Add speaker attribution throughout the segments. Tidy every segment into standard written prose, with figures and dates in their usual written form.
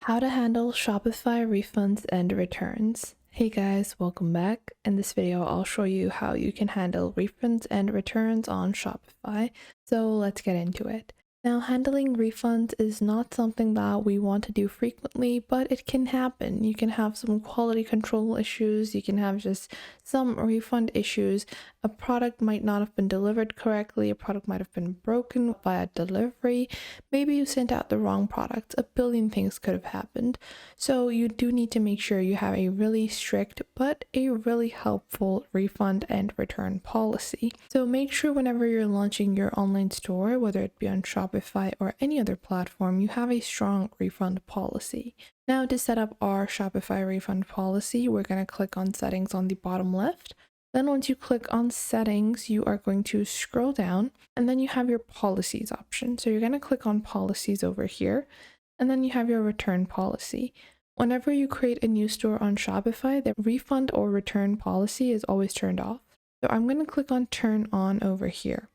Speaker 1: How to handle Shopify refunds and returns. Hey guys, welcome back. In this video, I'll show you how you can handle refunds and returns on Shopify. So let's get into it. Now, handling refunds is not something that we want to do frequently, but it can happen. You can have some quality control issues, you can have just some refund issues. A product might not have been delivered correctly, a product might have been broken via delivery, maybe you sent out the wrong product, a billion things could have happened. So you do need to make sure you have a really strict but a really helpful refund and return policy. So make sure whenever you're launching your online store, whether it be on Shopify or any other platform, you have a strong refund policy. Now, to set up our Shopify refund policy, we're going to click on settings on the bottom left. Then once you click on settings, you are going to scroll down and then you have your policies option. So you're going to click on policies over here and then you have your return policy. Whenever you create a new store on Shopify, the refund or return policy is always turned off. So I'm going to click on turn on over here.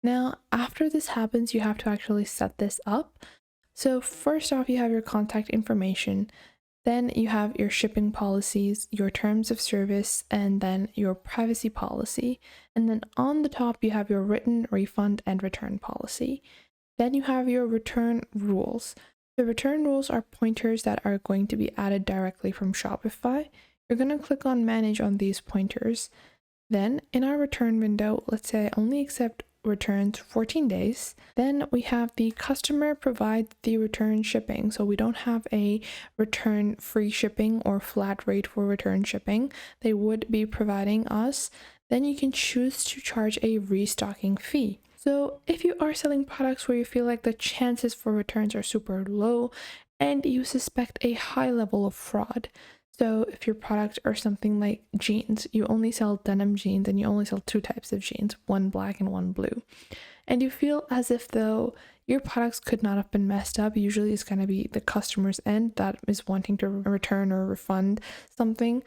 Speaker 1: Now, after this happens, you have to actually set this up. So first off, you have your contact information. Then you have your shipping policies, your terms of service, and then your privacy policy. And then on the top, you have your written refund and return policy. Then you have your return rules. The return rules are pointers that are going to be added directly from Shopify. You're going to click on manage on these pointers. Then in our return window, let's say I only accept returns 14 days. Then we have the customer provides the return shipping. So we don't have a return free shipping or flat rate for return shipping. They would be providing us. Then you can choose to charge a restocking fee. So if you are selling products where you feel like the chances for returns are super low and you suspect a high level of fraud, so if your products are something like jeans, you only sell denim jeans and you only sell two types of jeans, one black and one blue, and you feel as if though your products could not have been messed up, usually it's going to be the customer's end that is wanting to return or refund something,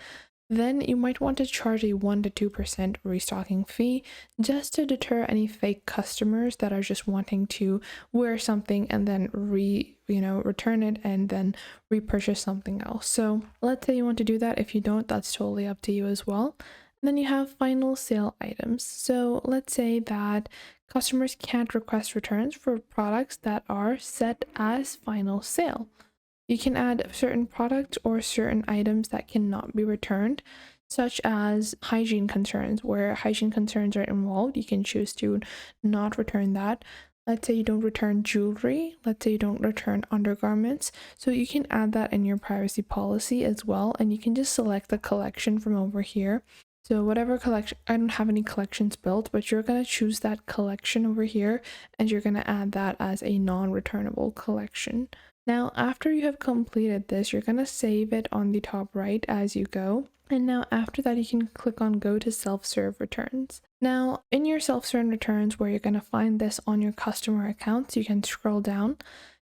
Speaker 1: then you might want to charge a 1 to 2% restocking fee just to deter any fake customers that are just wanting to wear something and then return it and then repurchase something else. So let's say you want to do that. If you don't, that's totally up to you as well. And then you have final sale items. So let's say that customers can't request returns for products that are set as final sale. You can add certain products or certain items that cannot be returned, such as hygiene concerns. Where hygiene concerns are involved, you can choose to not return that. Let's say you don't return jewelry. Let's say you don't return undergarments. So you can add that in your privacy policy as well. And you can just select the collection from over here. So whatever collection, I don't have any collections built, but you're going to choose that collection over here and you're going to add that as a non-returnable collection. Now, after you have completed this, you're going to save it on the top right as you go. And now after that, you can click on go to self-serve returns. Now, in your self-serve returns, where you're going to find this on your customer accounts, you can scroll down.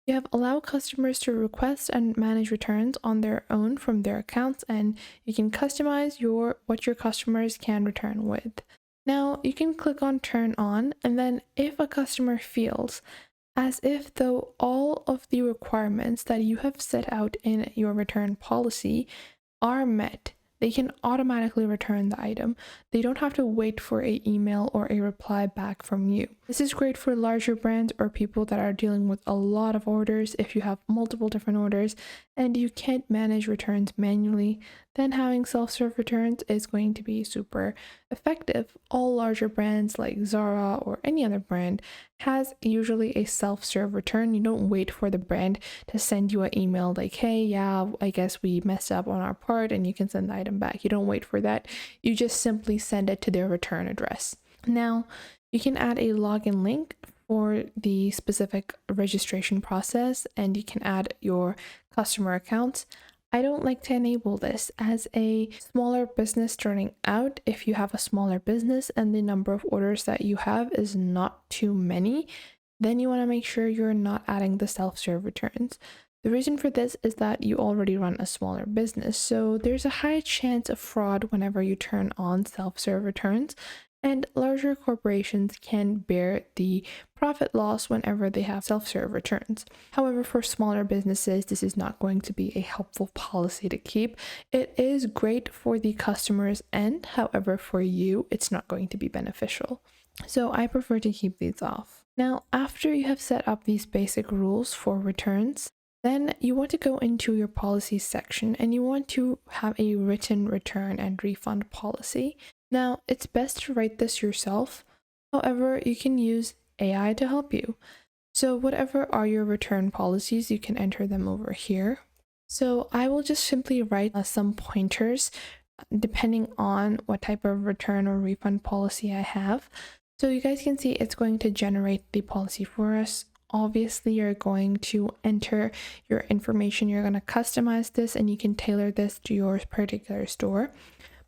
Speaker 1: You have allow customers to request and manage returns on their own from their accounts, and you can customize what your customers can return with. Now, you can click on turn on, and then if a customer feels as if though all of the requirements that you have set out in your return policy are met, they can automatically return the item. They don't have to wait for an email or a reply back from you. This is great for larger brands or people that are dealing with a lot of orders. If you have multiple different orders and you can't manage returns manually, then having self-serve returns is going to be super effective. All larger brands like Zara or any other brand has usually a self-serve return. You don't wait for the brand to send you an email like, hey, yeah, I guess we messed up on our part and you can send the item back. You don't wait for that. You just simply send it to their return address. Now, you can add a login link for the specific registration process and you can add your customer accounts. I don't like to enable this as a smaller business starting out. If you have a smaller business and the number of orders that you have is not too many, then you want to make sure you're not adding the self-serve returns. The reason for this is that you already run a smaller business, so there's a high chance of fraud whenever you turn on self-serve returns. And larger corporations can bear the profit loss whenever they have self-serve returns. However, for smaller businesses, this is not going to be a helpful policy to keep. It is great for the customer's end, however, for you, it's not going to be beneficial. So I prefer to keep these off. Now, after you have set up these basic rules for returns, then you want to go into your policies section and you want to have a written return and refund policy. Now, it's best to write this yourself. However, you can use AI to help you. So whatever are your return policies, you can enter them over here. So I will just simply write some pointers depending on what type of return or refund policy I have. So you guys can see it's going to generate the policy for us. Obviously, you're going to enter your information. You're going to customize this and you can tailor this to your particular store.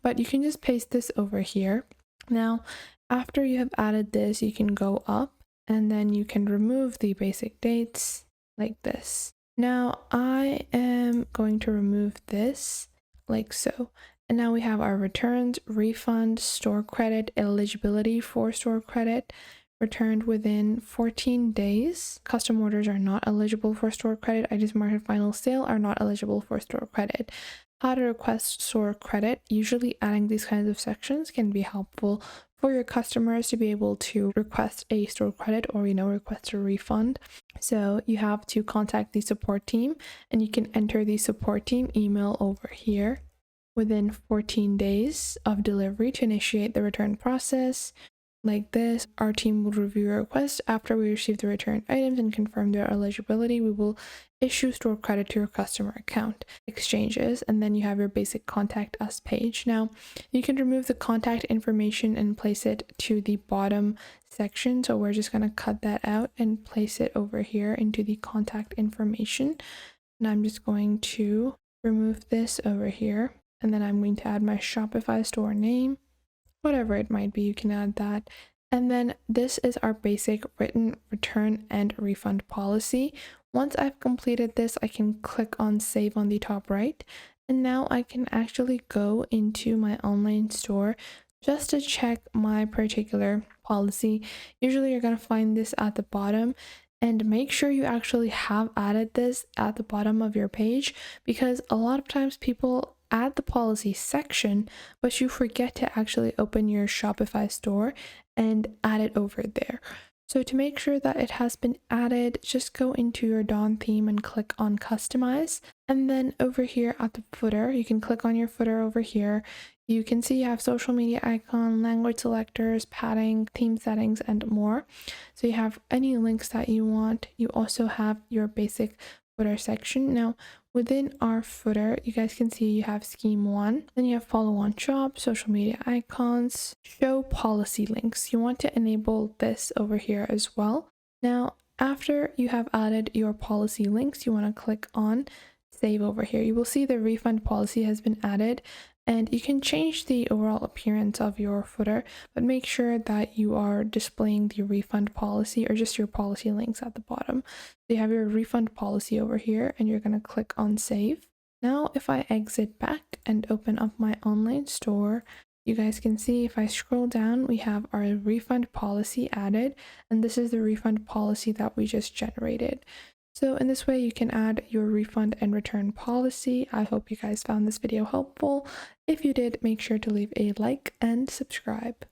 Speaker 1: But you can just paste this over here. Now, after you have added this, you can go up and then you can remove the basic dates like this. Now, I am going to remove this like so. And now we have our returns, refund, store credit, eligibility for store credit, returned within 14 days. Custom orders are not eligible for store credit. Items marked at final sale are not eligible for store credit. How to request store credit. Usually adding these kinds of sections can be helpful for your customers to be able to request a store credit or, request a refund. So you have to contact the support team and you can enter the support team email over here within 14 days of delivery to initiate the return process. Like this, our team will review your request. After we receive the returned items and confirm their eligibility, we will issue store credit to your customer account. Exchanges, and then you have your basic contact us page. Now, you can remove the contact information and place it to the bottom section. So we're just going to cut that out and place it over here into the contact information. And I'm just going to remove this over here. And then I'm going to add my Shopify store name. Whatever it might be, you can add that. And then this is our basic written return and refund policy. Once I've completed this, I can click on save on the top right. And now I can actually go into my online store just to check my particular policy. Usually you're going to find this at the bottom. And make sure you actually have added this at the bottom of your page, because a lot of times people add the policy section, but you forget to actually open your Shopify store and add it over there. So to make sure that it has been added, just go into your Dawn theme and click on customize. And then over here at the footer, you can click on your footer over here. You can see you have social media icon, language selectors, padding, theme settings, and more. So you have any links that you want. You also have your basic footer section. Now, within our footer, you guys can see you have scheme 1, then you have follow on shop, social media icons, show policy links. You want to enable this over here as well. Now, after you have added your policy links, you want to click on save over here. You will see the refund policy has been added, and you can change the overall appearance of your footer, but make sure that you are displaying the refund policy or just your policy links at the bottom. So you have your refund policy over here and you're going to click on save. Now, if I exit back and open up my online store, you guys can see if I scroll down, we have our refund policy added, and this is the refund policy that we just generated. So in this way, you can add your refund and return policy. I hope you guys found this video helpful. If you did, make sure to leave a like and subscribe.